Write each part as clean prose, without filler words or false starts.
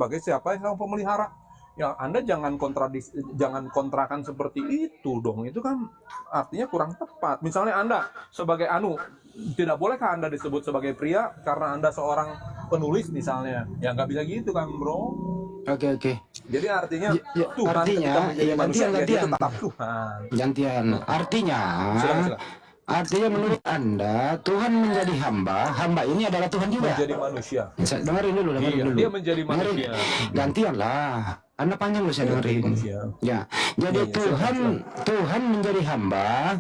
sebagai siapa yang pemelihara. Ya, Anda jangan kontrakan seperti itu dong. Itu kan artinya kurang tepat. Misalnya Anda sebagai tidak bolehkah Anda disebut sebagai pria karena Anda seorang penulis misalnya? Ya nggak bisa gitu kan, bro. Oke. Jadi artinya Tuhan artinya menjadi manusia, gantian. dia tetap Tuhan. Gantian. Artinya Silakan. Artinya menurut Anda Tuhan menjadi hamba ini adalah Tuhan juga. Menjadi manusia. Dengerin dulu. Dia menjadi manusia. Gantian lah. Anda panjang loh saya dengerin. Ya. Jadi Tuhan menjadi hamba.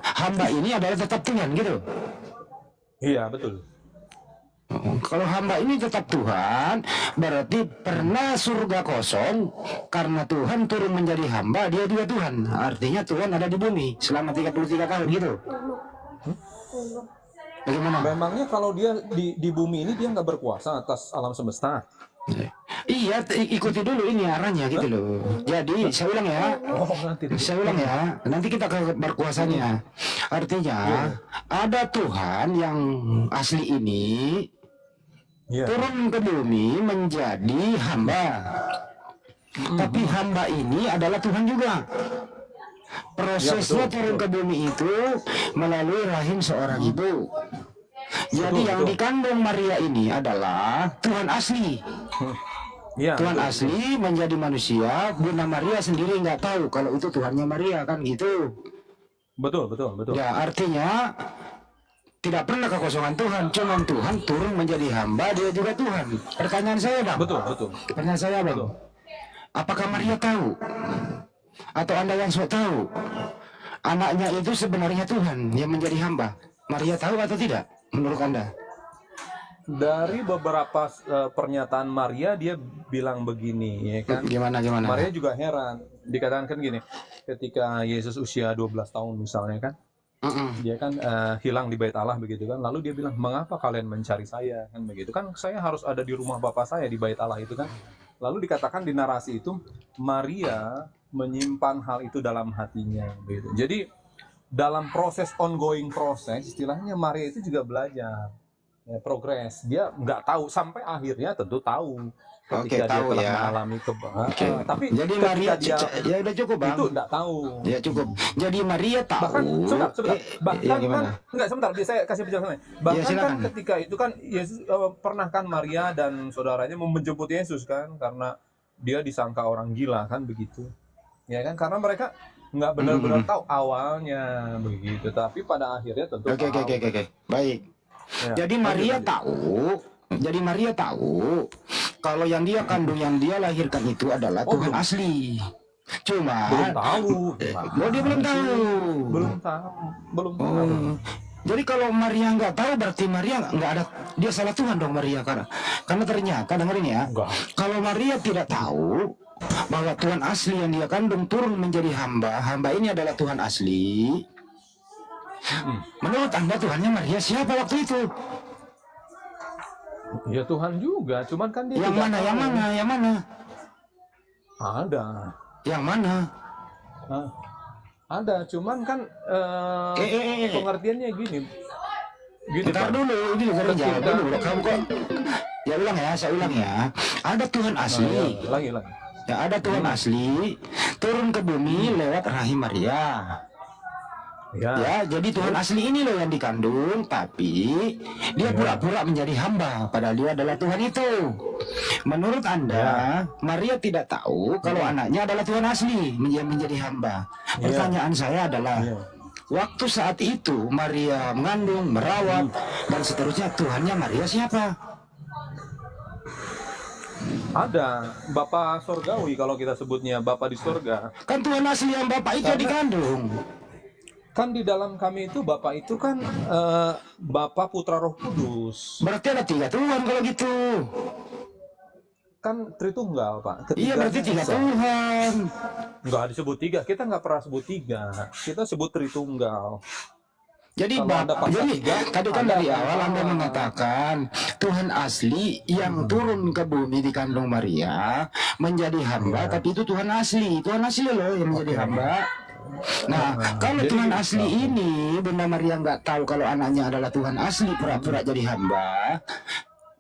Hamba ini adalah tetap Tuhan gitu. Iya, betul. Kalau hamba ini tetap Tuhan, berarti pernah surga kosong karena Tuhan turun menjadi hamba, dia juga Tuhan. Artinya Tuhan ada di bumi selama 33 tahun gitu. Bagaimana? Memangnya kalau dia di bumi ini dia nggak berkuasa atas alam semesta? Iya, ikuti dulu ini arahnya gitu loh. Jadi saya ulang ya. Nanti kita ke berkuasanya. Artinya ada Tuhan yang asli ini turun ke bumi menjadi hamba. Tapi hamba ini adalah Tuhan juga. Prosesnya turun ke bumi itu melalui rahim seorang ibu. Jadi yang dikandung Maria ini adalah Tuhan asli. Tuhan asli menjadi manusia. Bunda Maria sendiri nggak tahu kalau itu Tuhannya Maria kan gitu. Betul. Ya artinya tidak pernah kekosongan Tuhan, cuman Tuhan turun menjadi hamba, dia juga Tuhan. Pertanyaan saya bang. Betul. Pertanyaan saya bang. Apakah Maria tahu? Atau Anda yang sok tahu? Anaknya itu sebenarnya Tuhan yang menjadi hamba. Maria tahu atau tidak? Menurut Anda? Dari beberapa pernyataan Maria, dia bilang begini, ya kan? Gimana? Maria juga heran. Dikatakan kan gini, ketika Yesus usia 12 tahun misalnya kan, dia kan hilang di Bait Allah begitu kan. Lalu dia bilang, mengapa kalian mencari saya? Kan begitu kan, saya harus ada di rumah Bapa saya di Bait Allah itu kan. Lalu dikatakan di narasi itu, Maria menyimpan hal itu dalam hatinya begitu. Jadi dalam ongoing proses, istilahnya Maria itu juga belajar, ya, progres. Dia nggak tahu sampai akhirnya tentu tahu ketika dia telah mengalami tapi jadi Maria ya udah cukup bang. Itu nggak tahu. Ya cukup. Jadi Maria tahu. Bahkan bahkan kan sebentar, saya kasih penjelasannya. Bahkan kan ketika itu kan Yesus pernah kan Maria dan saudaranya menjemput Yesus kan karena dia disangka orang gila kan begitu. Ya kan karena mereka nggak benar-benar tahu awalnya begitu, tapi pada akhirnya tentu Oke. Baik. Ya, jadi Maria tahu kalau yang dia kandung, yang dia lahirkan itu adalah Tuhan asli. Cuma belum tahu. Dia belum tahu. Jadi kalau Maria nggak tahu, berarti Maria nggak ada, dia salah Tuhan dong Maria, karena ternyata dengerin ya, kalau Maria tidak tahu bahwa Tuhan asli yang dia kandung turun menjadi hamba ini adalah Tuhan asli. Menurut Anda Tuhannya Maria siapa waktu itu? Ya Tuhan juga, cuman kan dia yang mana? Ada. Yang mana? Ada, cuman kan pengertiannya gini. Bentar dulu, ini jawab dulu. Kamu kok? Ya saya ulang ya. Ada Tuhan asli. Lagi. Ya ada Tuhan asli turun ke bumi lewat rahim Maria. Ya, jadi Tuhan asli ini loh yang dikandung, tapi dia pura-pura menjadi hamba, padahal dia adalah Tuhan itu. Menurut Anda, Maria tidak tahu kalau anaknya adalah Tuhan asli menjadi hamba. Pertanyaan saya adalah, waktu saat itu Maria mengandung, merawat, dan seterusnya, Tuhannya Maria siapa? Ada Bapa Sorgawi, kalau kita sebutnya Bapa di sorga. Kan Tuhan asli yang Bapak itu dikandung. Kan di dalam kami itu Bapa itu kan Bapa, Putra, Roh Kudus. Berarti ada 3 Tuhan kalau gitu. Kan Tritunggal Pak. Iya berarti 3 Tuhan. Enggak disebut 3, kita nggak pernah sebut 3. Kita sebut Tritunggal. Jadi tadi kan dari awal Anda mengatakan Tuhan asli yang turun ke bumi dikandung Maria menjadi hamba, tapi itu Tuhan asli loh yang menjadi hamba. Nah, kalau Tuhan asli ini Bunda Maria nggak tahu kalau anaknya adalah Tuhan asli, pura-pura jadi hamba.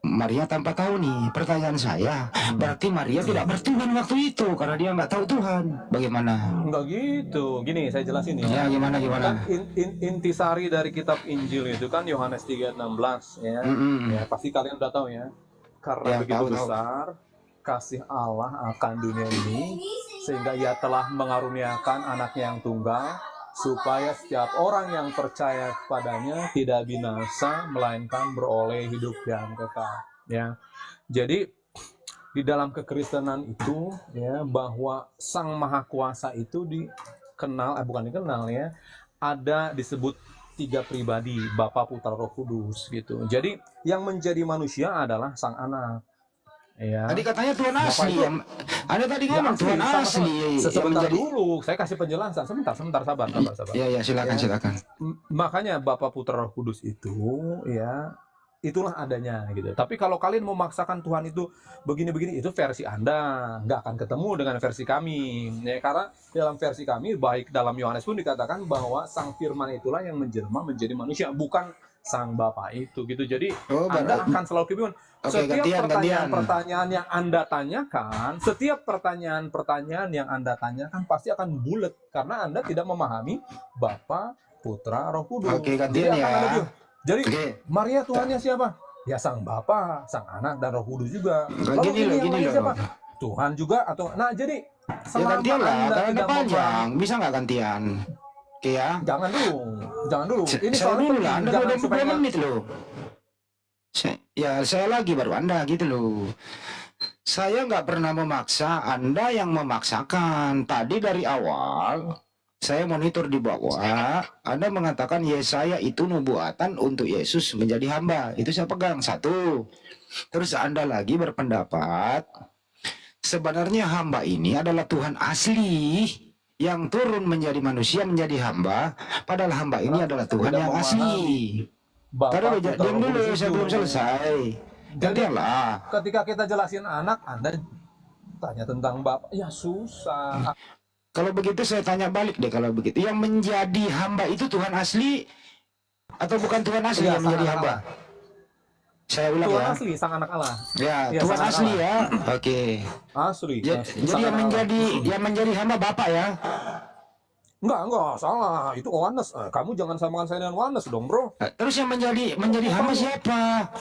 Maria tanpa tahu nih. Pertanyaan saya, berarti Maria tidak bertuhan waktu itu karena dia nggak tahu Tuhan. Bagaimana? Enggak gitu. Gini, saya jelasin Ya, ya. gimana Kan gimana? intisari dari kitab Injil itu kan Yohanes 3:16 ya. Ya, pasti kalian udah tahu ya. Karena Ya, begitu tahu. besar kasih Allah akan dunia ini sehingga ia telah mengaruniakan anaknya yang tunggal supaya setiap orang yang percaya kepadanya tidak binasa melainkan beroleh hidup yang kekal ya. Jadi di dalam kekristenan itu ya, bahwa Sang Maha Kuasa itu dikenal bukan dikenal ya, ada disebut 3 pribadi, Bapa, Putra, Roh Kudus gitu. Jadi yang menjadi manusia adalah Sang Anak ya. Tadi katanya Tuhan Bapak asli itu yang Anda tadi ya ngomong Tuhan sama-sama. asli yang Sebentar menjadi. dulu, saya kasih penjelasan. Sebentar, sabar. Ya, ya, silakan Ya. silakan. Makanya Bapa, Putra, Roh Kudus itu ya, itulah adanya gitu. Tapi kalau kalian memaksakan Tuhan itu begini-begini, itu versi Anda, nggak akan ketemu dengan versi kami ya. Karena dalam versi kami, baik dalam Yohanes pun dikatakan bahwa Sang Firman itulah yang menjelma menjadi manusia, bukan Sang Bapa itu gitu. Jadi Anda akan selalu kebingungan. Setiap pertanyaan-pertanyaan yang Anda tanyakan, setiap pertanyaan-pertanyaan yang Anda tanyakan pasti akan bulat karena Anda tidak memahami Bapa, Putra, Roh Kudus. Oke, gantian Jadi ya. akan ada bingung. Jadi Oke. Maria Tuhannya siapa? Ya Sang Bapa, Sang Anak, dan Roh Kudus juga. Lalu Gini loh, ini yang gini lain loh. siapa? Tuhan juga atau nah jadi Ya selama gantian lah, Anda karena tidak panjang. Bisa nggak gantian? Oke ya. jangan dulu. Ini Saya soalnya dulu lah, penting. Anda Jangan udah supaya 2 menit loh. Saya lagi baru Anda gitu loh. Saya nggak pernah memaksa, Anda yang memaksakan. Tadi dari awal saya monitor di bawah, Anda mengatakan Yesaya itu nubuatan untuk Yesus menjadi hamba. Itu saya pegang 1. Terus Anda lagi berpendapat sebenarnya hamba ini adalah Tuhan asli yang turun menjadi manusia menjadi hamba, padahal hamba ini adalah Tuhan yang asli. Taruh diam dulu, saya belum selesai. Gantianlah. Ketika kita jelasin anak, Anda tanya tentang Bapak, ya susah. Kalau begitu saya tanya balik deh, kalau begitu yang menjadi hamba itu Tuhan asli atau bukan Tuhan asli Ya, yang menjadi sang hamba? anak Saya ulang Tuhan ya. asli, Sang Anak Allah. Ya, Ya, Tuhan sang asli anak ya. Oke. Asli. Jadi Sang yang Anak Allah. menjadi hamba Bapak ya. Enggak, salah. Itu oneness. Kamu jangan samakan saya dengan oneness dong, bro. Terus yang menjadi hamba siapa?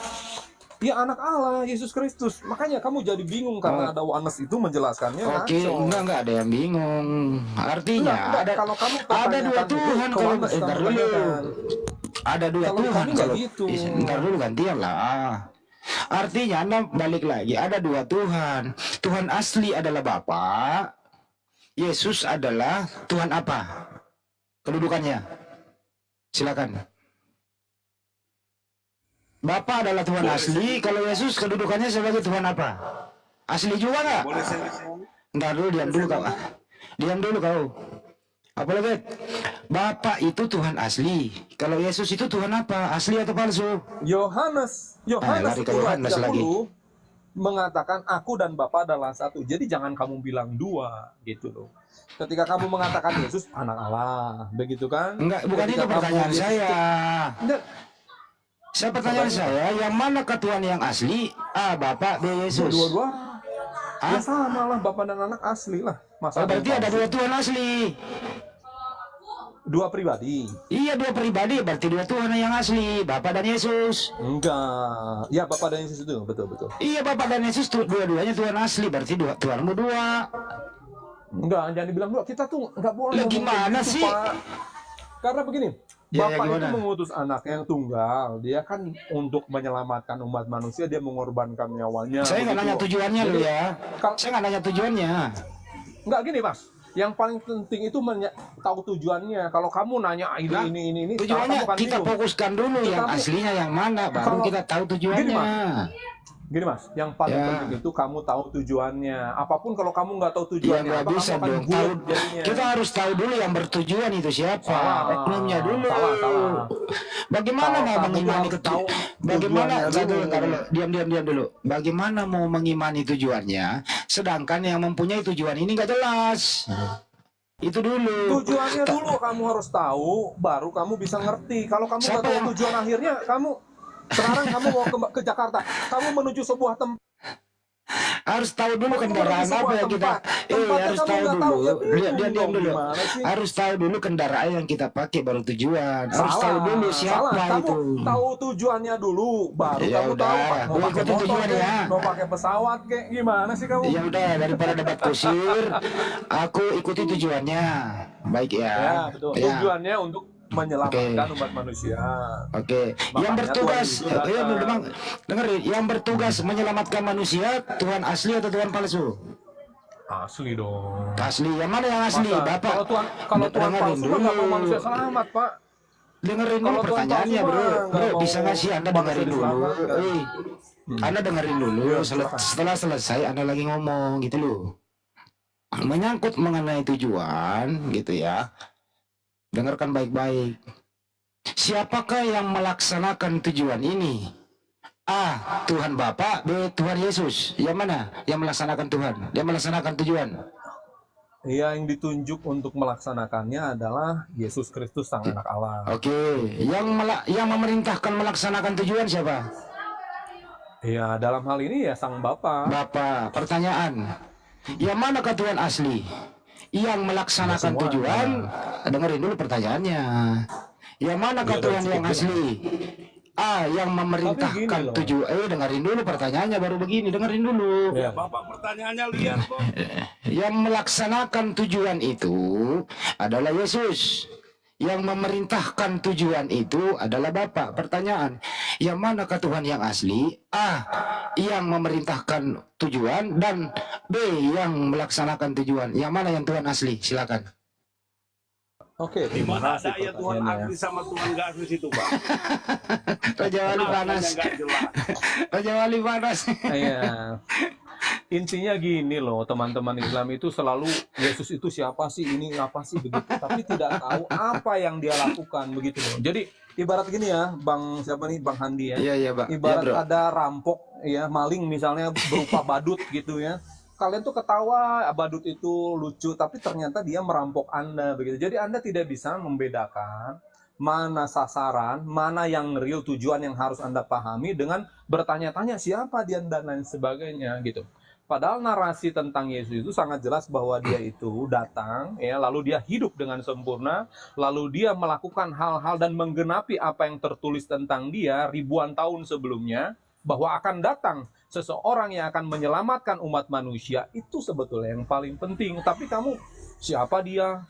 Ya anak Allah, Yesus Kristus. Makanya kamu jadi bingung karena ada oneness itu menjelaskannya. Oke, ngaco. enggak ada yang bingung. Artinya Enggak, ada kalau kamu ada 2 pertanyakan itu, Tuhan ke kalau oneness kamu entar dulu. tanyakan. Ada 2 Kalau Tuhan kami nggak kalau gitu. entar dulu gantian lah. Artinya Anda balik lagi ada 2 Tuhan. Tuhan asli adalah Bapa. Yesus adalah Tuhan apa? Kedudukannya. Silakan. Bapa adalah Tuhan asli, kalau Yesus kedudukannya sebagai Tuhan apa? Asli juga nggak? Ntar dulu, diam dulu kau. Diam dulu kau. Apa lagi? Bapa itu Tuhan asli. Kalau Yesus itu Tuhan apa? Asli atau palsu? Yohanes lari ke 10 ayat Yohanes lagi. 30 mengatakan aku dan Bapa adalah satu. Jadi jangan kamu bilang 2 gitu loh. Ketika kamu mengatakan Yesus anak Allah, begitu kan? Enggak, bukan Ketika itu pertanyaan Yesus saya. Enggak. Pertanyaan saya, yang mana Tuhan yang asli? A. Bapa, B. Yesus. Dua-dua. Hah? Ya sama lah, Bapak dan anak asli lah. Masa Berarti ada 2 Tuhan asli. 2 pribadi. Iya, 2 pribadi, berarti 2 Tuhan yang asli, Bapa dan Yesus. Enggak. Ya Bapak dan Yesus itu betul. Iya, Bapa dan Yesus dua-duanya Tuhan asli, berarti Tuhanmu 2. Enggak, jangan dibilang 2. Kita tuh enggak boleh. Lah, gimana gitu, sih? Pak. Karena begini, Ya, Bapak itu gimana? mengutus anak yang tunggal. Dia kan untuk menyelamatkan umat manusia, dia mengorbankan nyawanya. Saya nggak begitu. nanya tujuannya Jadi, lu ya. Kalau Saya nggak nanya tujuannya. enggak gini, Mas. Yang paling penting itu tahu tujuannya. Kalau kamu nanya Nah, ini, Tujuannya kamu akan kita bingung. fokuskan dulu yang Tetapi, aslinya yang mana, baru kalau- kita tahu tujuannya. Gini Mas, yang paling Ya. penting itu kamu tahu tujuannya. Apapun kalau kamu nggak tahu Iya, tujuannya, nggak apa, bisa kamu akan dong. bulat Tahu, jadinya. kita harus tahu dulu yang bertujuan itu siapa. Salah. Oknumnya dulu. Salah. Bagaimana Kalau mau kamu mengimani harus tahu Bagaimana? tujuannya Saya dulu, dulu. ntar dulu. Diam dulu. Bagaimana mau mengimani tujuannya, sedangkan yang mempunyai tujuan ini nggak jelas. Itu dulu. Tujuannya dulu kamu harus tahu, baru kamu bisa ngerti. Kalau kamu nggak Siapa tahu yang- tujuan akhirnya, kamu Sekarang kamu mau ke Jakarta, kamu menuju sebuah tempat, Harus tahu dulu kamu menuju kendaraan apa sebuah yang kita, tempatnya harus kamu tahu nggak dulu. tahu, ya Dia bingung diam dong, dulu. gimana sih? Harus tahu dulu kendaraan yang kita pakai baru tujuan. Harus tahu dulu Salah. siapa Kamu itu. tahu tujuannya dulu, baru Ya kamu udah, tahu Pak, mau lu pakai ikutin motor tujuan kek, ya. mau pakai pesawat kek, gimana sih kamu? Ya udah, daripada debat kusir, aku ikuti tujuannya. Baik ya. Ya, betul. Ya. Tujuannya untuk menyelamatkan umat manusia. Oke, yang Makanya bertugas, Tuhan itu datang. dengerin, yang bertugas menyelamatkan manusia, Tuhan asli atau Tuhan palsu? Asli dong. Asli, yang mana yang asli? Masa, Bapak, kalau Tuhan dengerin palsu mah nggak mau manusia selamat, Pak. dengerin dulu Kalau Tuhan pertanyaannya, palsu bro. mah nggak Bro, mau bisa nggak sih Anda manusia dengerin dulu? diselamatkan. Anda dengerin dulu. Ya, silakan. Setelah selesai, Anda lagi ngomong gitu loh. Menyangkut mengenai tujuan, gitu ya. Dengarkan baik-baik. Siapakah yang melaksanakan tujuan ini? A. Tuhan Bapa, B. Tuhan Yesus. Yang mana? Yang melaksanakan Tuhan, yang melaksanakan tujuan. Yang ditunjuk untuk melaksanakannya adalah Yesus Kristus Sang Anak Allah. Oke, yang memerintahkan melaksanakan tujuan siapa? Ya, dalam hal ini ya Sang Bapa. Bapa. Pertanyaan, yang manakah Tuhan asli? Yang melaksanakan Ya, tujuan, dengerin dulu pertanyaannya. Yang manakah Ya, Tuhan yang cukup asli? A. Yang memerintahkan loh. tujuan. Dengerin dulu pertanyaannya, baru begini, dengerin dulu. Ya. Bapak pertanyaannya liar kok. Yang melaksanakan tujuan itu adalah Yesus. Yang memerintahkan tujuan itu adalah Bapa. Pertanyaan, yang manakah Tuhan yang asli? A. Yang memerintahkan tujuan, dan B. Yang melaksanakan tujuan. Yang mana yang Tuhan asli? Silakan. Oke, Di terima mana kasih ada ya Tuhan pertanyaannya. asli sama Tuhan gak asli situ, Pak? Raja Wali panas. Alasannya nggak jelas. Raja Wali panas. Iya. Intinya gini loh, teman-teman Islam itu selalu Yesus itu siapa sih, ini apa sih begitu, tapi tidak tahu apa yang dia lakukan begitu loh. Jadi ibarat gini ya, Bang siapa nih, Bang Handi ya. Iya, iya, Pak. Ibarat Iya, bro. ada rampok ya, maling misalnya berupa badut gitu ya. Kalian tuh ketawa badut itu lucu, tapi ternyata dia merampok Anda begitu. Jadi Anda tidak bisa membedakan mana sasaran, mana yang real tujuan yang harus Anda pahami dengan bertanya-tanya siapa dia dan lain sebagainya gitu. Padahal narasi tentang Yesus itu sangat jelas bahwa dia itu datang ya, lalu dia hidup dengan sempurna, lalu dia melakukan hal-hal dan menggenapi apa yang tertulis tentang dia ribuan tahun sebelumnya, bahwa akan datang seseorang yang akan menyelamatkan umat manusia. Itu sebetulnya yang paling penting. Tapi kamu siapa dia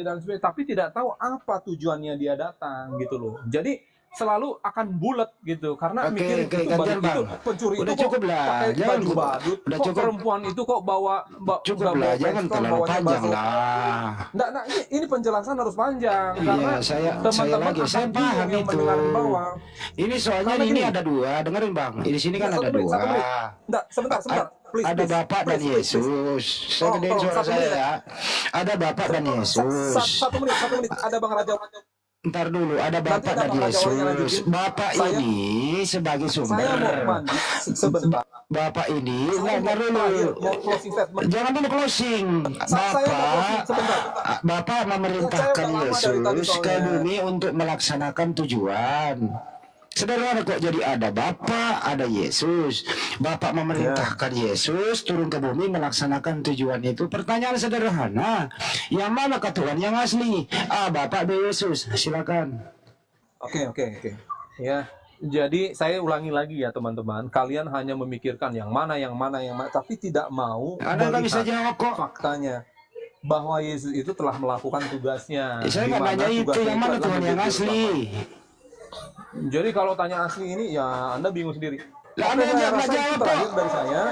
dan sebagainya, tapi tidak tahu apa tujuannya dia datang gitu loh. Jadi selalu akan bulat gitu, karena mikir itu badut itu pencuri Udah itu cukup kok lah, pakai jangan baju badut, udah kok cukup. perempuan itu kok bawa Cukup lah, jangan terlalu panjang lah. Nah, ini penjelasan harus panjang karena Iya, saya teman-teman lagi, saya akan paham bingung yang itu. mendengar di bawah. Ini soalnya Karena ini gini. ada dua, dengerin Bang. Di sini kan ada dua. Satu menit. Nggak, sebentar. Please, Ada please, Bapak dan please, please. Yesus. Saya gedein tolong, suara satu saya menit. ya. Ada Bapak dan Yesus. Satu menit. Ada Bang Raja. Ntar dulu, ada Bapak ada dan Bang Raja Wali yang Yesus. lanjutin. Bapak Saya- ini sebagai Saya mau sumber. mandi sebentar. Bapak ini, Saya ntar mau dulu. closing statement. Jangan dulu closing. Saya mau closing sebentar. Bapak memerintahkan Saya udah lama dari tadi Yesus ke soalnya. bumi untuk melaksanakan tujuan. Sederhana kok, jadi ada Bapak, ada Yesus. Bapak memerintahkan Yesus turun ke bumi melaksanakan tujuan itu. Pertanyaan sederhana, yang manakah Tuhan yang asli? A. Bapak, B. Yesus. Silakan. Oke. Ya. Jadi saya ulangi lagi ya teman-teman, kalian hanya memikirkan yang mana, tapi tidak mau Anda nggak bisa melihat jawab kok. faktanya bahwa Yesus itu telah melakukan tugasnya. Saya Di nggak mana nanya itu, tugasnya yang mana adalah Tuhan yang menjadi asli? Jadi kalau tanya asli ini ya Anda bingung sendiri. Lah, Oke, Anda saya nggak rasa itu jawab terakhir kok. dari saya.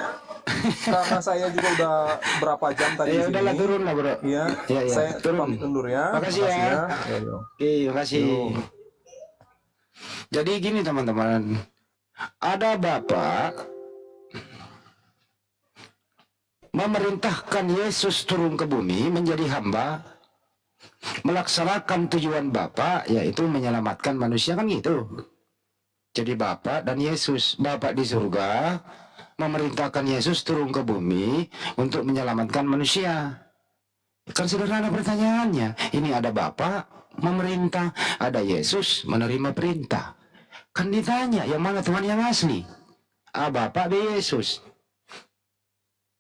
Karena saya juga udah berapa jam tadi Ya di udahlah, sini. turun lah bro. Iya, Ya, saya turun. pamit undur ya. Makasih ya. Ya, Oke, terima kasih. Jadi gini teman-teman, ada Bapak memerintahkan Yesus turun ke bumi menjadi hamba, melaksanakan tujuan Bapak, yaitu menyelamatkan manusia, kan gitu. Jadi Bapak dan Yesus, Bapak di surga memerintahkan Yesus turun ke bumi untuk menyelamatkan manusia. Kan sederhana pertanyaannya. Ini ada Bapak memerintah, ada Yesus menerima perintah. Kan ditanya, yang mana Tuhan yang asli? A Bapa, B Yesus.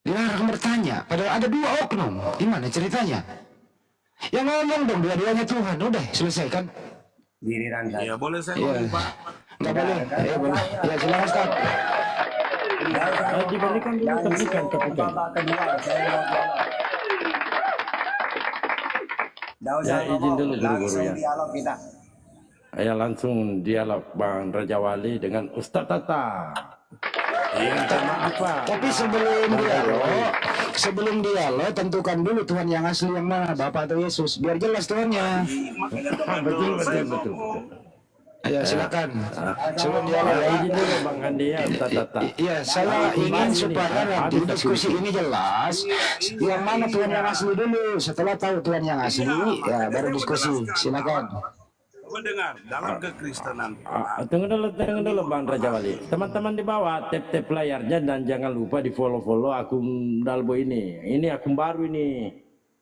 Dilarang bertanya, padahal ada dua oknum. Gimana ceritanya? Yang ngomong dong, dua-duanya Tuhan. Udah, selesai kan? Giliran saya. Ya boleh saya Iya. ngomong Pak. Nggak boleh. Ya, boleh. Ya, silakan Ustaz. Diberikan dulu tepikan. Bapak kedua, saya mau jawab. Nggak usah Ya, izin ngomong, dulu, guru-guru, langsung ya. dialog kita. Saya langsung dialog Bang Raja Wali dengan Ustadz Tata. Iya, Maaf Pak. Tapi sebelum dialog, tentukan dulu Tuhan yang asli yang mana, Bapak atau Yesus, biar jelas Tuhannya. makanya dengar Betul, dulu saya betul. ngomong. Ya, silakan. Sebelum dialog. Ya, izin dulu Bang Andi ya, Ustadz Tata. Iya, saya ingin supaya nanti diskusi ini jelas. Yang mana Tuhan yang asli dulu. Setelah tahu Tuhan yang asli, ya baru diskusi. Silakan. Mendengar dalam kekristenan Tunggu dulu Bang Raja Wali. Teman-teman di bawah tap layarnya dan jangan lupa di follow akun Dalbo ini. Ini akun baru ini.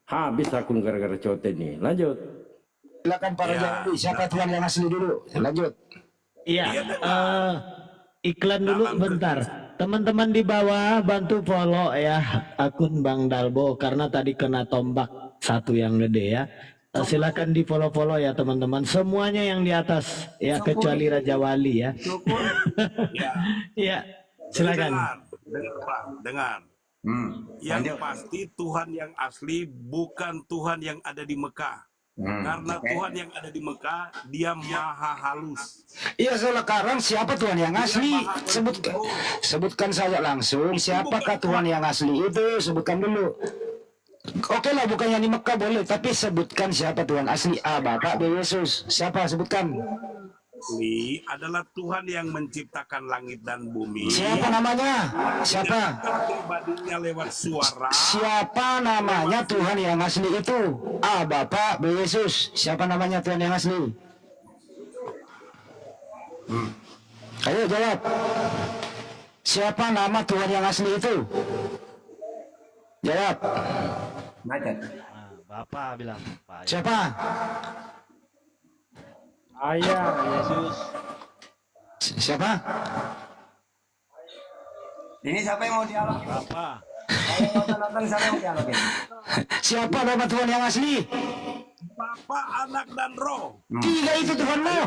Habis akun gara-gara cote nih. Lanjut. Silakan para jawab. Siapa Tuhan yang asli dulu? Lanjut. Iya, iklan dulu bentar. Teman-teman di bawah bantu follow ya akun Bang Dalbo karena tadi kena tombak satu yang gede ya. Silakan di follow ya teman-teman. Semuanya yang di atas ya kecuali Raja Wali ya. ya. Iya, silakan. Dengar Pak, dengar. Yang pasti Tuhan yang asli bukan Tuhan yang ada di Mekah. Karena Tuhan yang ada di Mekah dia maha halus. Iya, sekarang siapa Tuhan yang asli? Sebutkan saja langsung. Siapakah Tuhan yang asli itu? Sebutkan dulu. Oke lah, bukannya di Mekah boleh, tapi sebutkan siapa Tuhan asli. A Bapak, B Yesus. Siapa? Sebutkan. Asli adalah Tuhan yang menciptakan langit dan bumi. Siapa namanya? Siapa? Pribadinya lewat suara. Siapa namanya Tuhan yang asli itu? A Bapak, B Yesus. Siapa namanya Tuhan yang asli? Ayo jawab. Siapa nama Tuhan yang asli itu? Jawab. Macet. Bapak bilang, Pak. Siapa? Ayah Yesus. Siapa? Ini siapa yang mau dialog? Bapak. Kalau nonton siapa yang mau dialog ini? Siapa nama Tuhan yang asli? Bapa, Anak, dan Roh. Tiga itu Tuhanmu.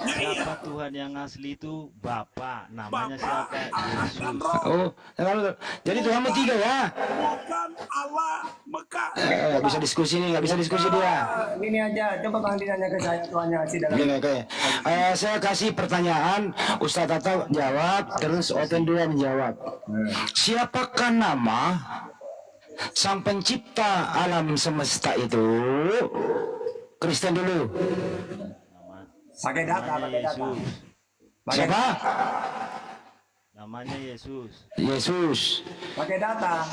Siapa Tuhan yang asli itu? Bapak. Namanya Bapa, siapa? Anak, dan Yesus. Roh. Oh, jadi Tuhanmu tiga ya? Bukan Allah Mekah. Nggak bisa diskusi nih, nggak bisa diskusi dia. Ini aja, coba Bang nanya ke saya Tuhan yang asli dalam. Gini, oke. Saya kasih pertanyaan, Ustadz Tata jawab, terus Oten dua menjawab. Siapakah nama Sang Pencipta alam semesta itu? Kristen dulu. Pakai data, pakai data. Yesus. Siapa? Namanya Yesus. Yesus. Pakai data.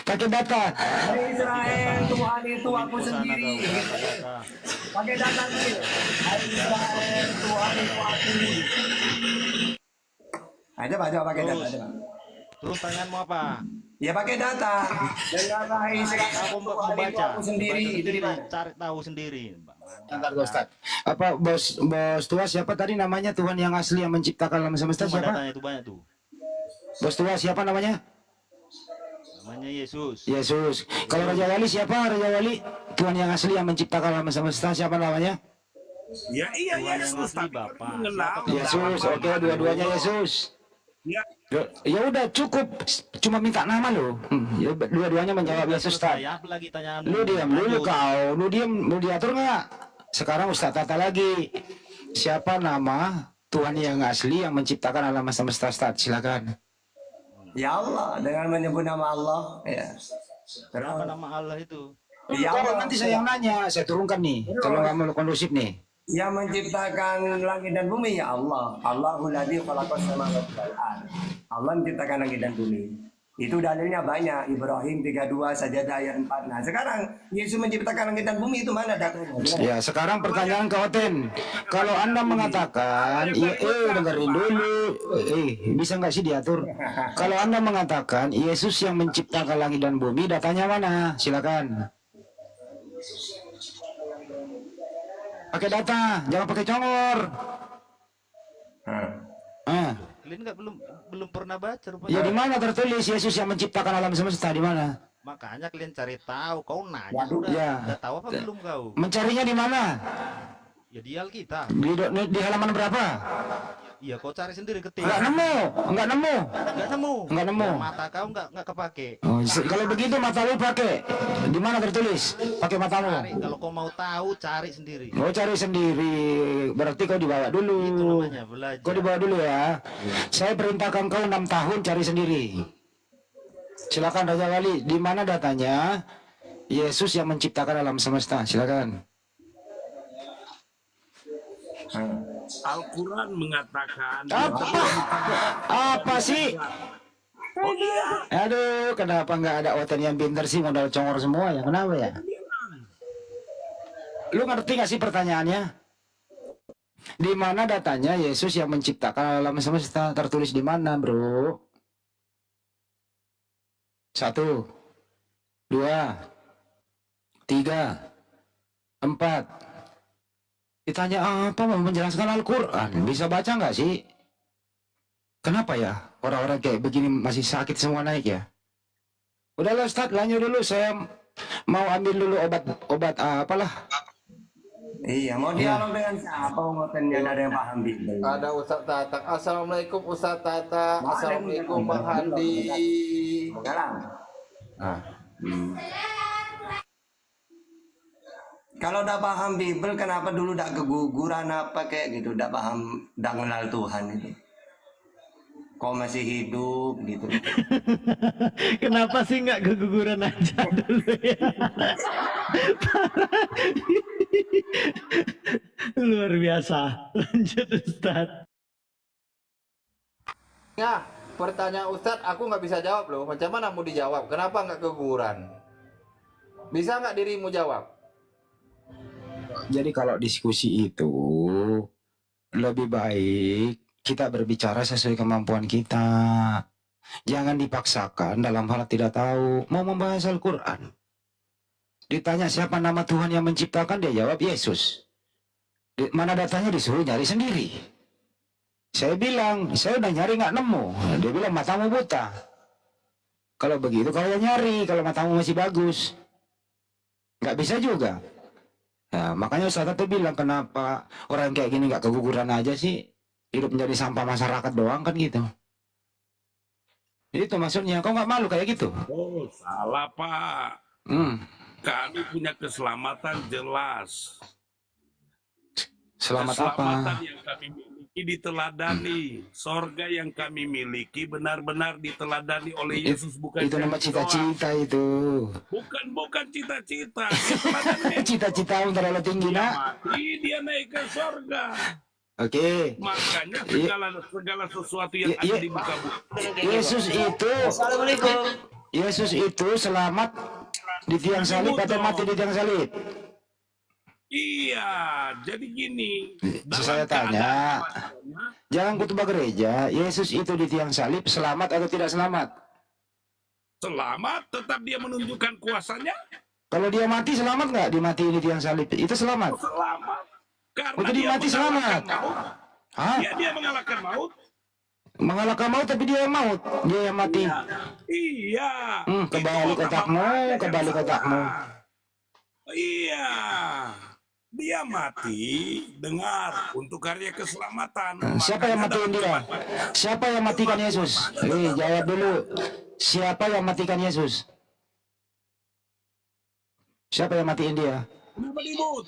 Pakai data. Hai Israel, Tuhan itu aku sendiri. Pakai data dulu. Hai Israel, Tuhan itu aku. Ayo coba pakai data. Coba. Terus pertanyaanmu apa? Ya pakai data. Dengar hai Israel, Aku mau Tuhan itu baca. aku sendiri. Itu di mana? Cari tahu sendiri. Bentar, Ustaz. Apa bos tua siapa tadi namanya Tuhan yang asli yang menciptakan alam semesta Cuma siapa? datanya itu banyak tuh. Bos tua siapa namanya? Namanya Yesus. Yesus. Kalau Raja Wali siapa? Raja Wali Tuhan yang asli yang menciptakan alam semesta siapa namanya? Ya iya Tuhan yang Yesus, asli tapi Bapa. mengenal. Yesus. Oke, dua-duanya Yesus. Ya, Ya udah cukup, cuma minta nama lo. Ya, dua-duanya menjawab Yesus. Saya apa lagi tanyaan? Lu diam dulu kau, lu diam, lu diatur nggak? Sekarang Ustaz Tata lagi. Siapa nama Tuhan yang asli yang menciptakan alam semesta? Ustaz, silakan. Ya Allah, dengan menyebut nama Allah. Ya. Apa nama Allah itu? Ya Kalau Allah, nanti saya yang nanya, saya turunkan nih. Kalau nggak mau kondusif nih. yang menciptakan langit dan bumi ya Allah. Allahul ladzi khalaqas samawati wal ard. Allah menciptakan langit dan bumi. Itu dalilnya banyak. Ibrahim 32 Sajadah ayat 4. Nah, sekarang Yesus menciptakan langit dan bumi itu mana datanya? Ya, sekarang pertanyaan ke Oten. Kalau Anda mengatakan, dengerin dulu. Bisa nggak sih diatur? Kalau Anda mengatakan Yesus yang menciptakan langit dan bumi, datanya mana? Silakan. pakai data, jangan pakai congor. Kalian nggak belum pernah baca rupanya. Ya di mana tertulis Yesus yang menciptakan alam semesta, di mana? Makanya kalian cari tahu. Kau nanya Waduh, udah tahu apa belum kau? Mencarinya di mana? Ya di Alkitab. Di halaman berapa? Iya kau cari sendiri ketik. Enggak nemu. Nggak nemu. Enggak nemu. Ya, mata kau nggak kepake. Oh, kalau begitu matamu pakai. Di mana tertulis? Pakai matamu. Cari kalau kau mau tahu cari sendiri. Mau cari sendiri. Berarti kau dibawa dulu. Itu namanya belajar. Kau dibawa dulu ya. Saya perintahkan kau 6 tahun cari sendiri. Silakan Raja Wali. Di mana datanya Yesus yang menciptakan alam semesta? Silakan. Al-Quran mengatakan Apa sih? Aduh, kenapa nggak ada oten yang pintar sih, modal congor semua ya? Kenapa ya? Lu ngerti nggak sih pertanyaannya? Di mana datanya Yesus yang menciptakan alam semesta? Tertulis di mana, bro? 1, 2, 3, 4. Ditanya apa, mau menjelaskan Al-Quran, bisa baca nggak sih? Kenapa ya orang-orang kayak begini masih sakit semua naik ya? Udahlah Ustaz, lanjut dulu, saya mau ambil dulu obat apalah. Iya, mau dialog dengan siapa? Ngotennya ada yang paham Bible. Ada Ustaz Tatang. Assalamualaikum Ustaz Tatang. Assalamualaikum Bang Handi. Sekarang. Kalau udah paham Bible, kenapa dulu udah keguguran apa kayak gitu, udah paham, udah kenal Tuhan itu. Kok masih hidup gitu. Kenapa sih nggak keguguran aja dulu ya? Luar biasa. Lanjut Ustaz. Nah, pertanyaan Ustadz aku nggak bisa jawab loh. Macam mana mau dijawab? Kenapa nggak keguguran? Bisa nggak dirimu jawab? Jadi kalau diskusi itu lebih baik kita berbicara sesuai kemampuan kita. Jangan dipaksakan dalam hal tidak tahu. Mau membahas Al-Quran, ditanya siapa nama Tuhan yang menciptakan, dia jawab Yesus. Mana datanya, disuruh nyari sendiri. Saya bilang, saya udah nyari nggak nemu. Dia bilang matamu buta. Kalau begitu kalau nyari, kalau matamu masih bagus. Nggak bisa juga. Nah, makanya Ustaz tuh bilang, kenapa orang kayak gini nggak keguguran aja sih, hidup menjadi sampah masyarakat doang kan gitu. Itu maksudnya, kau nggak malu kayak gitu? Oh, salah Pak. Kami punya keselamatan jelas. Selamat apa? Keselamatan yang kami miliki diteladani. Sorga yang kami miliki benar-benar diteladani oleh Yesus, bukan Itu nama kami cita-cita itu. doang. Bukan cita-cita. Diteladani. Cita-cita terlalu tinggi, Dia nak. mati, dia naik ke sorga. Oke. Makanya segala sesuatu yang Iya, ada iya. di muka bumi. Yesus itu selamat di tiang salib atau mati di tiang salib? Iya, jadi gini. Saya tanya, jangan khotbah gereja, Yesus itu di tiang salib selamat atau tidak selamat? Selamat, tetap dia menunjukkan kuasanya. Kalau dia mati selamat nggak? Dimatiin di tiang salib itu selamat? Selamat. Karena Oh, jadi dia mati selamat? mengalahkan maut. Hah? Dia mengalahkan maut. Mengalahkan maut tapi dia yang maut, dia yang mati. Iya. Kebalik Itu otakmu, orang yang kebalik salah. otakmu. Iya. Dia mati, dengar, untuk karya keselamatan. Siapa yang matiin dia? Siapa yang matikan Yesus? Jawab dulu. Siapa yang matikan Yesus? Siapa yang matiin dia? Kenapa ribut?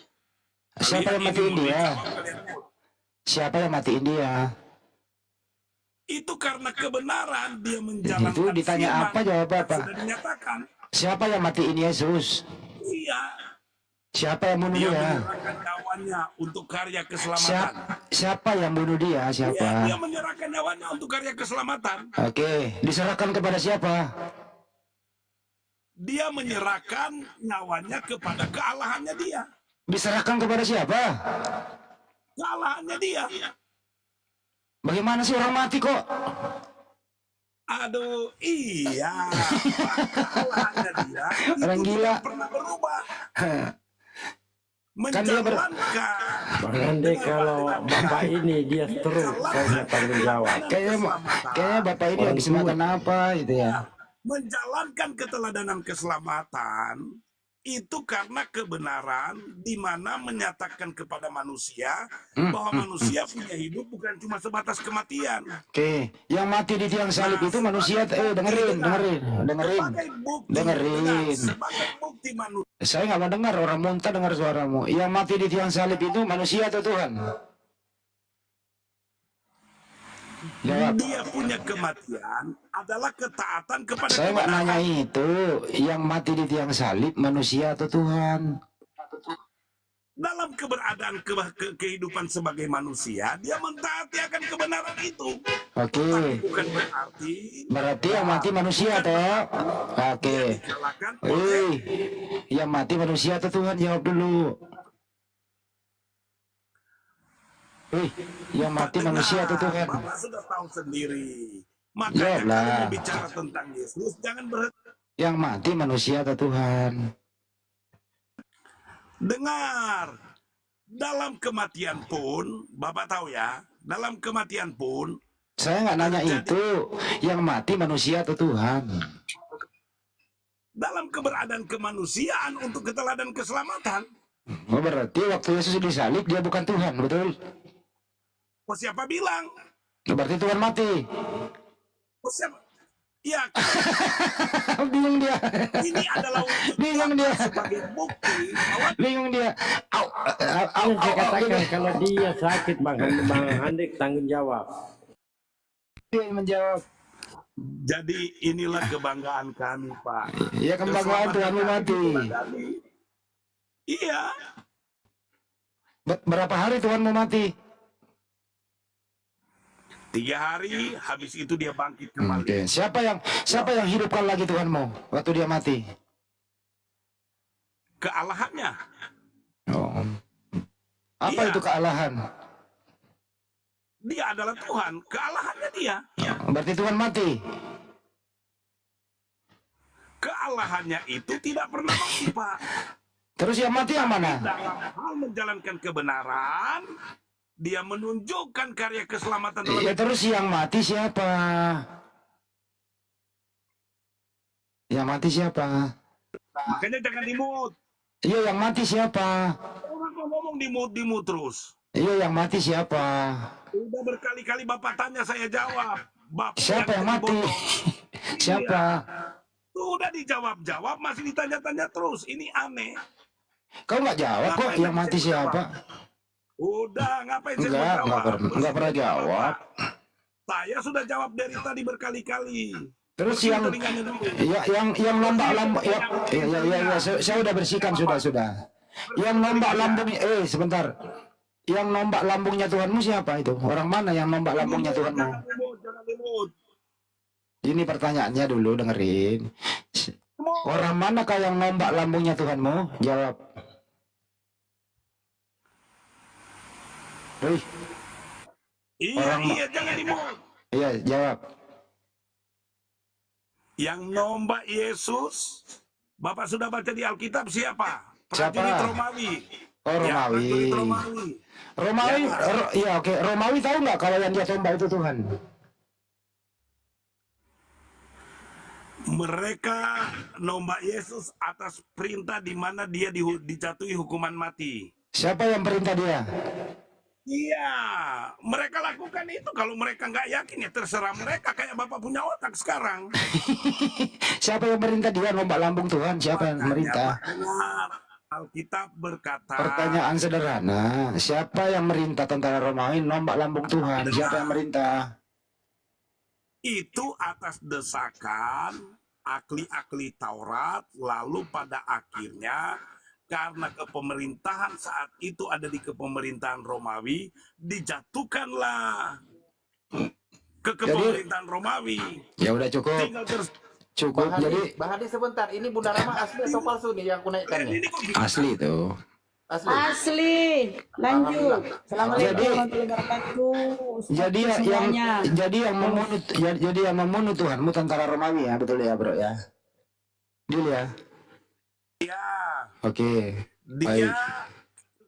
Siapa yang matiin dia? Siapa yang matiin dia? Itu karena kebenaran dia menjalankan. Itu ditanya firman apa, jawab yang apa? sudah dinyatakan. Siapa yang matiin Yesus? Iya. Siapa yang bunuh Dia dia? menyerahkan nyawanya untuk karya keselamatan. Siapa yang bunuh dia? Iya, Siapa? dia menyerahkan nyawanya untuk karya keselamatan. Oke, diserahkan kepada siapa? Dia menyerahkan nyawanya kepada kealahannya dia. Diserahkan kepada siapa? Kealahannya dia. Bagaimana sih orang mati kok? Aduh, iya. Kealahannya dia. Orang itu gila. tidak pernah berubah. Kan dia menjalankan. Bang Ande, kalau bapak ini dia stroke, saya nggak tanggung jawab. kayaknya bapak ini habis makan apa itu ya. Menjalankan keteladanan keselamatan itu karena kebenaran, di mana menyatakan kepada manusia bahwa manusia punya hidup bukan cuma sebatas kematian. Oke, yang mati di tiang salib itu manusia. Dengerin. Sebagai bukti, Dengerin. sebagai bukti manusia Saya nggak mau dengar, orang muntah dengar suaramu. Yang mati di tiang salib itu manusia atau Tuhan? Jawab. dia punya kematian adalah ketaatan kepada Saya nggak kebenaran. nanya itu. Yang mati di tiang salib manusia atau Tuhan? Dalam keberadaan kehidupan sebagai manusia, dia mentaati akan kebenaran itu. Oke. Bukan Berarti yang mati manusia toh? Oke. dikalahkan oleh Yang mati manusia atau Tuhan? Jawab dulu. Yang mati manusia atau Tuhan? Bapak sudah tahu sendiri. Makanya Jawablah. kalau mau bicara tentang Yesus, jangan berhenti. Yang mati manusia atau Tuhan? Dengar, dalam kematian pun, Bapak tahu ya, dalam kematian pun, Saya nggak nanya itu. Yang mati manusia atau Tuhan? dalam keberadaan kemanusiaan untuk keteladan keselamatan. Oh, berarti waktu Yesus disalib dia bukan Tuhan, betul? Oh, siapa bilang? Berarti Tuhan mati. Oh, siapa? Ya, Bingung dia. ini adalah untuk Bingung dia. sebagai bukti bahwa Bingung dia. Au, au, Yang saya au, au, katakan au. kalau dia sakit, Bang Ande tanggung jawab. Dia yang menjawab. jadi inilah kebanggaan kami, Pak. Ya kebanggaan Tuhanmu mati. Iya, Berapa hari Tuhanmu mati? 3 hari, habis itu dia bangkit kembali. Oke. Siapa yang hidupkan lagi Tuhanmu waktu dia mati? Kealahannya. Oh. Apa Iya. itu kealahan? Dia adalah Tuhan, kealahannya dia. Berarti Tuhan mati. Kealahannya itu tidak pernah mati, Pak. Terus yang mati yang mana? Dalam hal menjalankan kebenaran, dia menunjukkan karya keselamatan dalam Ya terus yang mati siapa? Yang mati siapa? Makanya jangan dimut. Iya yang mati siapa? Orang ngomong dimut terus. Iya yang mati siapa? Udah berkali-kali Bapak tanya, saya jawab. Bapak Siapa yang mati? bodoh. Siapa? Sudah dijawab-jawab, masih ditanya-tanya terus. Ini aneh. Kau nggak jawab kok yang mati siapa? Udah, ngapain saya mau Enggak, jawab? nggak pernah jawab. Saya sudah jawab dari tadi berkali-kali. Terus Bersihin yang telinganya dulu. yang nombak lambung saya udah bersihkan sudah. Yang nombak lambungnya sebentar. Yang nombak lambungnya Tuhanmu siapa itu? Orang mana yang nombak lambungnya Tuhanmu? Jangan dimut. Ini pertanyaannya dulu dengerin. Orang manakah yang nombak lambungnya Tuhanmu? Jawab. Iya, jangan dimut. Iya, jawab. Yang nombak Yesus, Bapak sudah baca di Alkitab siapa? Siapa? Prajurit Romawi. Oh, Ya, Romawi. prajurit Romawi. Romawi, ya oke. Romawi tahu nggak kalau yang dia tombak itu Tuhan? Mereka nombak Yesus atas perintah di mana dia dijatuhi hukuman mati. Siapa yang perintah dia? Iya, mereka lakukan itu. Kalau mereka nggak yakin ya terserah mereka. Kayak Bapak punya otak sekarang. Siapa yang perintah dia nombak lambung Tuhan? Siapa yang merintah? Benar. Alkitab berkata, Pertanyaan sederhana. Siapa yang merintah tentara Romawi nombak lambung Tuhan? Siapa yang merintah? itu atas desakan ahli-ahli Taurat, lalu pada akhirnya karena kepemerintahan saat itu ada di kepemerintahan Romawi, dijatuhkanlah ke kepemerintahan Romawi. Ya udah cukup. Tinggal Cukup. Jadi Bang Hadi sebentar, ini Bunda Rama asli atau palsu nih yang aku naikkan nih? ini kok bisa? asli itu. Asli. Asli. Lanjut. Assalamualaikum Jadi- warahmatullahi wabarakatuh. Jadi Semuanya. jadi yang membunuh Tuhanmu tentara Romawi ya, betul ya, Bro ya? Deal ya. Ya, Oke. dia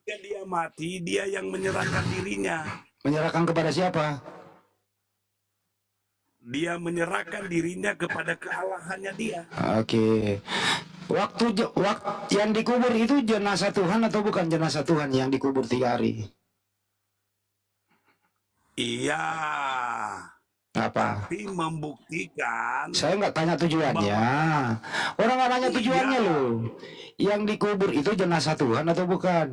ketika dia mati, dia yang menyerahkan dirinya. Menyerahkan kepada siapa? Dia menyerahkan dirinya kepada kealahannya dia. Oke. Waktu yang dikubur itu jenazah Tuhan atau bukan jenazah Tuhan yang dikubur 3 hari? Iya. Apa? Tapi membuktikan Saya nggak tanya tujuannya. Orang nggak nanya tujuannya loh. Yang dikubur itu jenazah Tuhan atau bukan?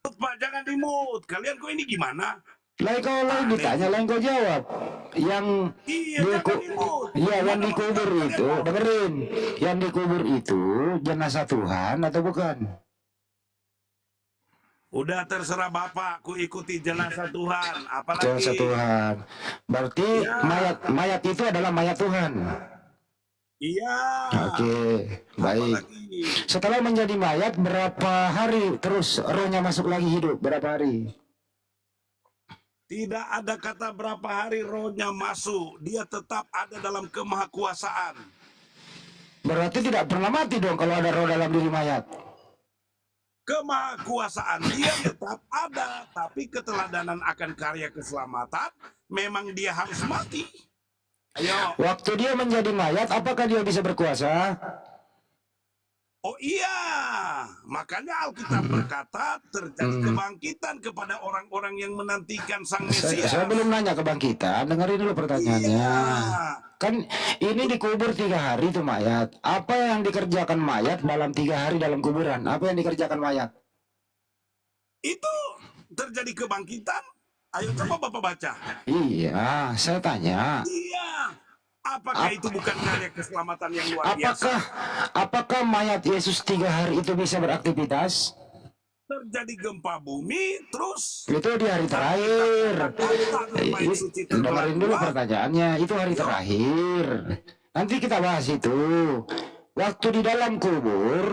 Pak, jangan dimut. Kalian kok ini gimana? Lain kau lain ditanya, lain kau jawab. Yang Iya, jangan dimut. iya, yang Gimana dikubur kalian itu, mau? dengerin. Yang dikubur itu jenazah Tuhan atau bukan? Udah terserah Bapak, ku ikuti jenazah Tuhan. Apalagi Jenazah Tuhan. Berarti Ya. mayat itu adalah mayat Tuhan. Iya. Oke, baik. Apalagi Setelah menjadi mayat, berapa hari terus rohnya masuk lagi hidup? Berapa hari? tidak ada kata berapa hari rohnya masuk. Dia tetap ada dalam kemahakuasaan. Berarti tidak pernah mati dong kalau ada roh dalam diri mayat. Kemahakuasaan dia tetap ada. Tapi keteladanan akan karya keselamatan, memang dia harus mati. Ayo. Waktu dia menjadi mayat, apakah dia bisa berkuasa? Oh iya, makanya Alkitab berkata terjadi kebangkitan kepada orang-orang yang menantikan Sang Mesias. Saya belum nanya kebangkitan, dengerin dulu pertanyaannya. Iya. Kan ini dikubur 3 hari itu mayat. Apa yang dikerjakan mayat dalam 3 hari dalam kuburan? Apa yang dikerjakan mayat? Itu terjadi kebangkitan. Ayo coba Bapak baca. Iya, saya tanya. Iya. Apakah itu bukan karya keselamatan yang luar biasa? Apakah mayat Yesus 3 hari itu bisa beraktivitas? Terjadi gempa bumi, terus Itu di hari terakhir. Pemain suci terbelah Dengerin dulu dua. pertanyaannya. Itu hari terakhir. Nanti kita bahas itu. Waktu di dalam kubur,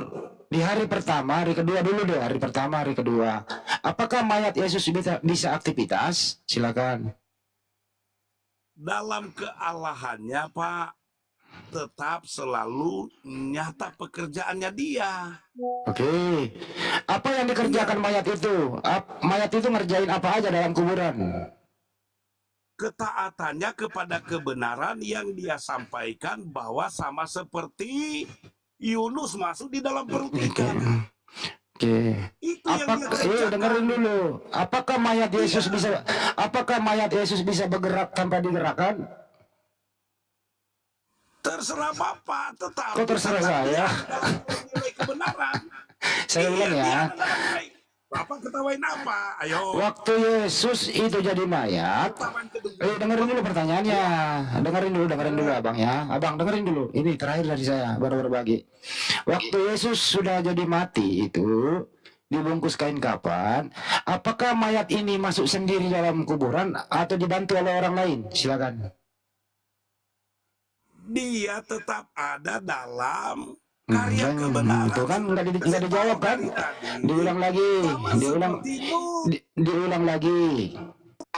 di hari pertama, hari kedua dulu deh. Hari pertama, hari kedua. Apakah mayat Yesus bisa aktivitas? Silakan. Dalam kealahannya Pak, tetap selalu nyata pekerjaannya dia. Oke. Apa yang dikerjakan mayat itu? Mayat itu ngerjain apa aja dalam kuburan? Ketaatannya kepada kebenaran yang dia sampaikan, bahwa sama seperti Yunus masuk di dalam perut ikan. Oke. Itu yang dia kerjakan. Dengerin dulu. Apakah mayat Yesus bisa bergerak tanpa digerakkan? Terserah Bapak, tetap. Kok terserah saya? Dalam nilai kebenaran. Saya ulang ya. dia dalam nilai. Bapak ketawain apa? Ayo. Waktu Yesus itu jadi mayat, Ketawain kedua. dengerin dulu pertanyaannya. Dengerin dulu abang ya. Abang dengerin dulu. Ini terakhir dari saya, baru berbagi. Waktu Yesus sudah jadi mati itu, dibungkus kain kapan, apakah mayat ini masuk sendiri dalam kuburan atau dibantu oleh orang lain? Silakan. Dia tetap ada dalam karya kebenaran. Itu kan nggak dijawab kan? Diulang lagi, diulang lagi.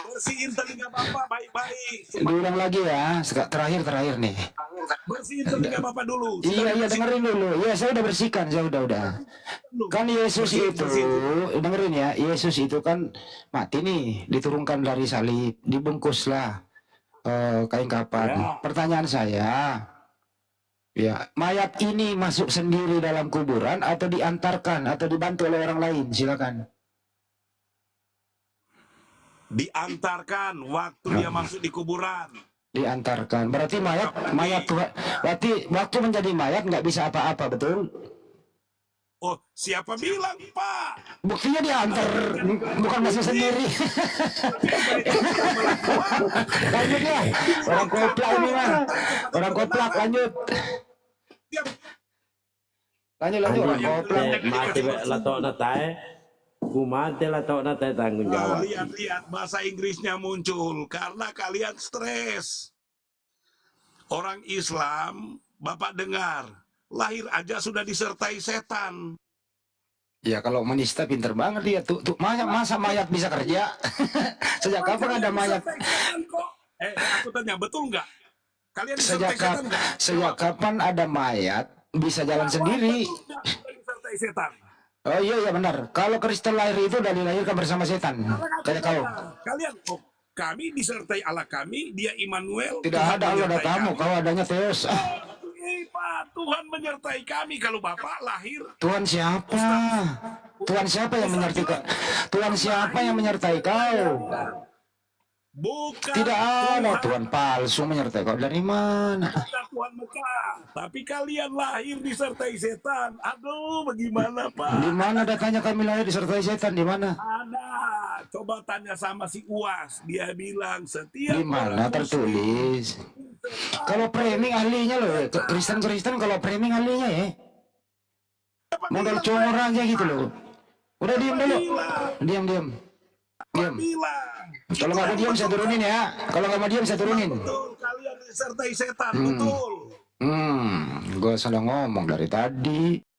Bersihin telinga Bapak baik-baik. Diulang lagi ya. Terakhir nih. Bersihin telinga Bapak dulu. Iya dengerin dulu. Iya saya udah bersihkan, saya udah. Kan Yesus itu, dengerin ya. Yesus itu kan mati nih, diturunkan dari salib, dibungkuslah kain kapan. Pertanyaan saya, ya mayat ini masuk sendiri dalam kuburan atau diantarkan atau dibantu oleh orang lain? Silakan. Diantarkan waktu dia masuk di kuburan. Diantarkan. Berarti mayat Tuhan. Berarti waktu menjadi mayat nggak bisa apa-apa, betul? Oh, siapa bilang, Pak? Buktinya diantar, bukan masuk sendiri. Lanjut ya. Orang koplak ini mah. Orang koplak lanjut. Lanjut orang koplak. Mati lah tok natai. Ku mati lah tok natai tanggung jawab. Lihat bahasa Inggrisnya muncul karena kalian stres. Orang Islam, Bapak dengar, lahir aja sudah disertai setan. Ya kalau menista pinter banget dia tuh masa mayat bisa kerja? Sejak kapan ada mayat? Aku tanya, betul nggak? Kalian disertai setan nggak? Sejak kapan ada mayat bisa jalan sendiri? Betul nggak disertai setan? Oh iya benar. Kalau Kristen lahir itu udah dilahirkan bersama setan. Kayak kau. Kalian, oh, kami disertai Allah kami, dia Immanuel. Tidak Tuhan ada Allah ada menyertai kamu, kami. kau adanya Theos. Pak, Tuhan menyertai kami kalau Bapak lahir. Tuhan siapa? Tuhan siapa yang menyertai kau? Tuhan siapa yang menyertai kau? Bukan Tidak ada Tuhan, Tuhan palsu menyertai kau. Dari mana? bukan Tuhan Mekah. Tapi kalian lahir disertai setan. Aduh, bagaimana Pak? Di mana datanya kami lahir disertai setan? Di mana? Ada. Coba tanya sama si Uas. Dia bilang setiap Di mana orang Muslim tertulis? Kalau framing ahlinya loh, Kristen kalau framing ahlinya ya. Modal congor aja gitu loh. Udah diam dulu. Diam. bilang. Kalau nggak mau diam saya turunin ya. Kalau nggak mau diam saya turunin. Betul, kalian disertai setan, betul. Gue sudah ngomong dari tadi.